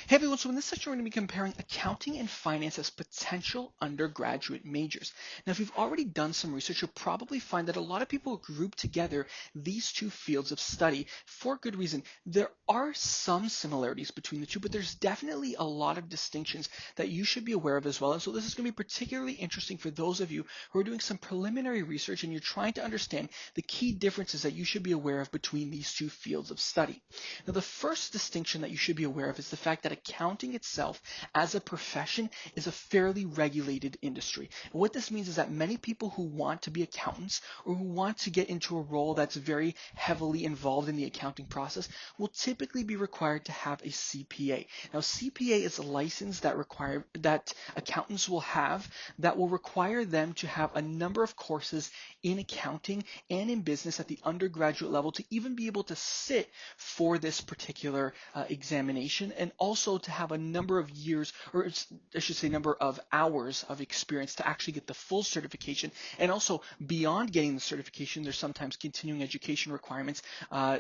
Hey everyone, so in this section we're going to be comparing accounting and finance as potential undergraduate majors. Now if you've already done some research, you'll probably find that a lot of people group together these two fields of study for good reason. There are some similarities between the two, but there's definitely a lot of distinctions that you should be aware of as well. And so this is going to be particularly interesting for those of you who are doing some preliminary research and you're trying to understand the key differences that you should be aware of between these two fields of study. Now the first distinction that you should be aware of is the fact that accounting itself as a profession is a fairly regulated industry. And what this means is that many people who want to be accountants or who want to get into a role that's very heavily involved in the accounting process will typically be required to have a CPA. Now CPA is a license that accountants will have that will require them to have a number of courses in accounting and in business at the undergraduate level to even be able to sit for this particular examination, and also to have a number of years, or I should say number of hours of experience to actually get the full certification. And also beyond getting the certification, there's sometimes continuing education requirements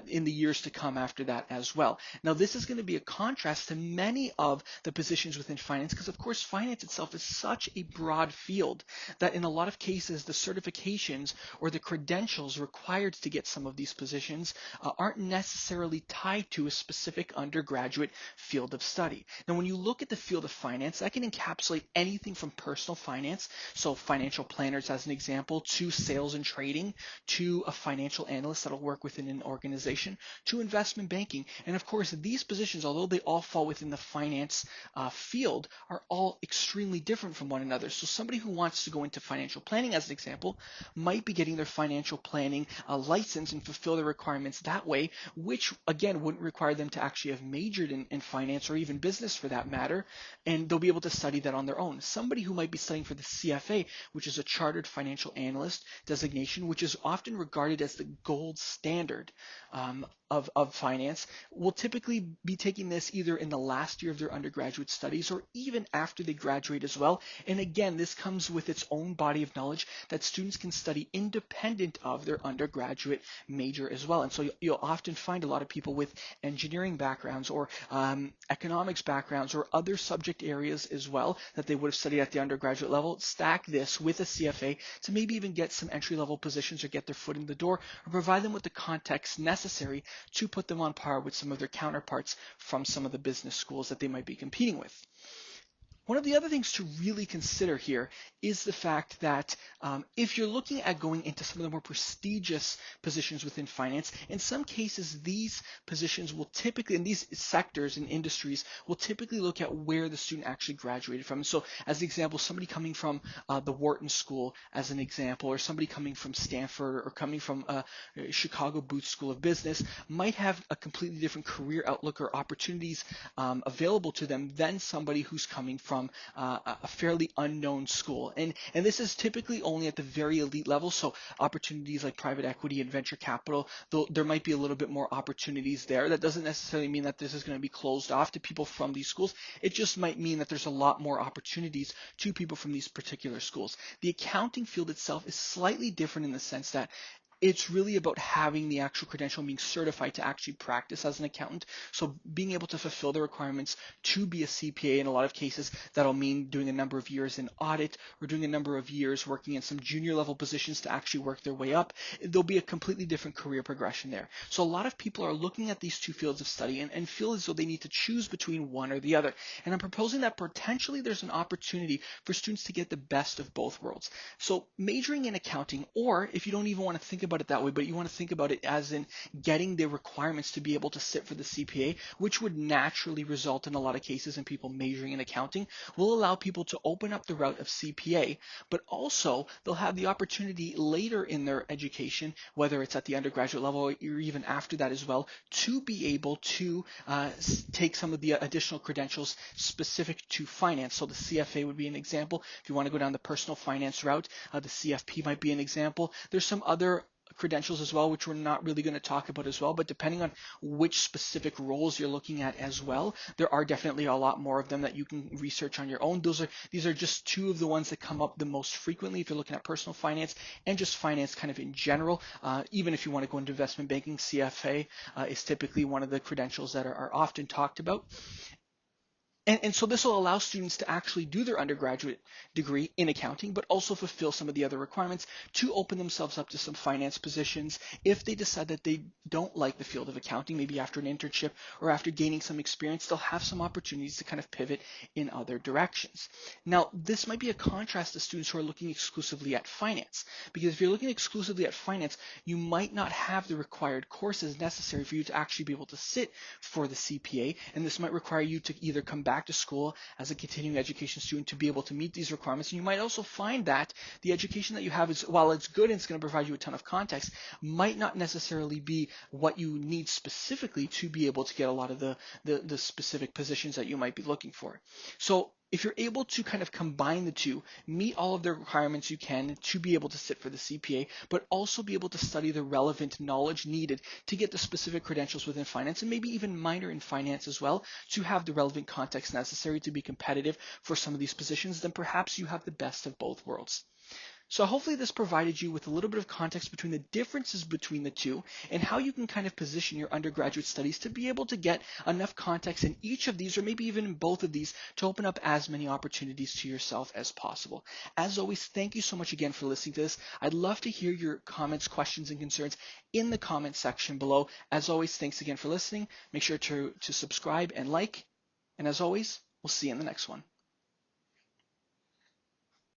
in the years to come after that as well. Now this is going to be a contrast to many of the positions within finance, because of course finance itself is such a broad field that in a lot of cases the certifications or the credentials required to get some of these positions aren't necessarily tied to a specific undergraduate field of study. Now, when you look at the field of finance, that can encapsulate anything from personal finance, so financial planners as an example, to sales and trading, to a financial analyst that'll work within an organization, to investment banking. And of course, these positions, although they all fall within the finance field, are all extremely different from one another. So somebody who wants to go into financial planning, as an example, might be getting their financial planning license and fulfill the requirements that way, which again wouldn't require them to actually have majored in finance or even business for that matter, and they'll be able to study that on their own. Somebody who might be studying for the CFA, which is a Chartered Financial Analyst designation, which is often regarded as the gold standard of finance, will typically be taking this either in the last year of their undergraduate studies or even after they graduate as well. And again, this comes with its own body of knowledge that students can study independent of their undergraduate major as well. And so you'll often find a lot of people with engineering backgrounds or economics backgrounds or other subject areas as well that they would have studied at the undergraduate level stack this with a CFA to maybe even get some entry-level positions or get their foot in the door, or provide them with the context necessary to put them on par with some of their counterparts from some of the business schools that they might be competing with. One of the other things to really consider here is the fact that if you're looking at going into some of the more prestigious positions within finance, in some cases these positions will typically, in these sectors and industries, will typically look at where the student actually graduated from. So as an example, somebody coming from the Wharton School as an example, or somebody coming from Stanford or coming from Chicago Booth School of Business might have a completely different career outlook or opportunities available to them than somebody who's coming from a fairly unknown school. And this is typically only at the very elite level, so opportunities like private equity and venture capital, though there might be a little bit more opportunities there. That doesn't necessarily mean that this is going to be closed off to people from these schools. It just might mean that there's a lot more opportunities to people from these particular schools. The accounting field itself is slightly different in the sense that it's really about having the actual credential and being certified to actually practice as an accountant. So being able to fulfill the requirements to be a CPA, in a lot of cases, that'll mean doing a number of years in audit or doing a number of years working in some junior level positions to actually work their way up. There'll be a completely different career progression there. So a lot of people are looking at these two fields of study and feel as though they need to choose between one or the other. And I'm proposing that potentially there's an opportunity for students to get the best of both worlds. So majoring in accounting, or if you don't even want to think about it that way, but you want to think about it as in getting the requirements to be able to sit for the CPA, which would naturally result in a lot of cases in people majoring in accounting, will allow people to open up the route of CPA, but also they'll have the opportunity later in their education, whether it's at the undergraduate level or even after that as well, to be able to take some of the additional credentials specific to finance. So the CFA would be an example. If you want to go down the personal finance route, the CFP might be an example. There's some other credentials as well, which we're not really going to talk about as well, but depending on which specific roles you're looking at as well, there are definitely a lot more of them that you can research on your own. These are just two of the ones that come up the most frequently if you're looking at personal finance and just finance kind of in general. Even if you want to go into investment banking, CFA is typically one of the credentials that are often talked about. And so this will allow students to actually do their undergraduate degree in accounting, but also fulfill some of the other requirements to open themselves up to some finance positions if they decide that they don't like the field of accounting, maybe after an internship or after gaining some experience, they'll have some opportunities to kind of pivot in other directions. Now, this might be a contrast to students who are looking exclusively at finance, because if you're looking exclusively at finance, you might not have the required courses necessary for you to actually be able to sit for the CPA, and this might require you to either come back to school as a continuing education student to be able to meet these requirements. And you might also find that the education that you have is, while it's good and it's going to provide you a ton of context, might not necessarily be what you need specifically to be able to get a lot of the specific positions that you might be looking for. So if you're able to kind of combine the two, meet all of the requirements you can to be able to sit for the CPA, but also be able to study the relevant knowledge needed to get the specific credentials within finance, and maybe even minor in finance as well, to have the relevant context necessary to be competitive for some of these positions, then perhaps you have the best of both worlds. So hopefully this provided you with a little bit of context between the differences between the two and how you can kind of position your undergraduate studies to be able to get enough context in each of these, or maybe even in both of these, to open up as many opportunities to yourself as possible. As always, thank you so much again for listening to this. I'd love to hear your comments, questions, and concerns in the comment section below. As always, thanks again for listening. Make sure to subscribe and like. And as always, we'll see you in the next one.